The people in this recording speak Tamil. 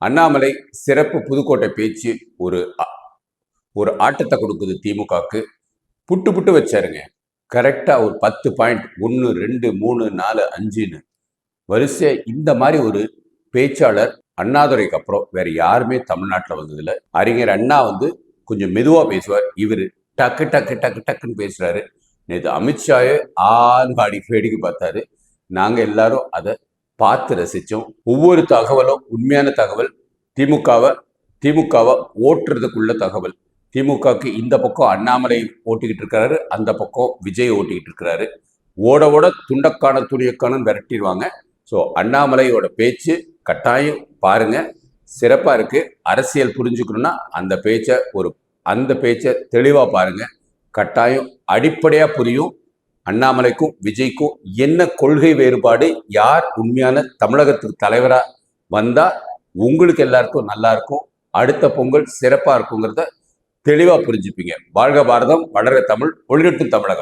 அண்ணாமலை சிறப்பு புதுக்கோட்டை பேச்சு ஒரு ஒரு ஆட்டத்தை கொடுக்குது திமுகவுக்கு. புட்டு புட்டு வச்சாருங்க. கரெக்டா ஒரு 10 பாயிண்ட் 1 2 3 4 5ன்னு வரிசை. இந்த மாதிரி ஒரு பேச்சாளர் அண்ணாதுரைக்கு அப்புறம் வேற யாருமே தமிழ்நாட்டில் வந்ததில்லை. அறிஞர் அண்ணா கொஞ்சம் மெதுவா பேசுவார், இவர் டக்கு டக்கு டக்கு டக்குன்னு பேசுறாரு. நேற்று அமித்ஷாவே ஆடி வேடிக்கை பார்த்தாரு. நாங்க எல்லாரும் அதை பார்த்து ரசிச்சோம். ஒவ்வொரு தகவலும் உண்மையான தகவல். திமுகவை ஓட்டுறதுக்குள்ள தகவல். திமுகவுக்கு இந்த பக்கம் அண்ணாமலை ஓட்டிக்கிட்டு இருக்கிறாரு, அந்த பக்கம் விஜய் ஓட்டிக்கிட்டு இருக்கிறாரு. ஓட ஓட துண்டக்கான துணியக்கான விரட்டிடுவாங்க. ஸோ அண்ணாமலையோட பேச்சு கட்டாயம் பாருங்க, சிறப்பா இருக்கு. அரசியல் புரிஞ்சுக்கணும்னா அந்த பேச்சை தெளிவா பாருங்க, கட்டாயம் அடிப்படையா புரியும். அண்ணாமலைக்கும் விஜய்க்கும் என்ன கொள்கை வேறுபாடு, யார் உண்மையான தமிழகத்துக்கு தலைவரா வந்தா உங்களுக்கு எல்லாருக்கும் நல்லா இருக்கும், அடுத்த பொங்கல் சிறப்பா இருக்குங்கிறத தெளிவா புரிஞ்சுப்பீங்க. வாழ்க பாரதம், வளர தமிழ், ஒளிரட்டும் தமிழகம்.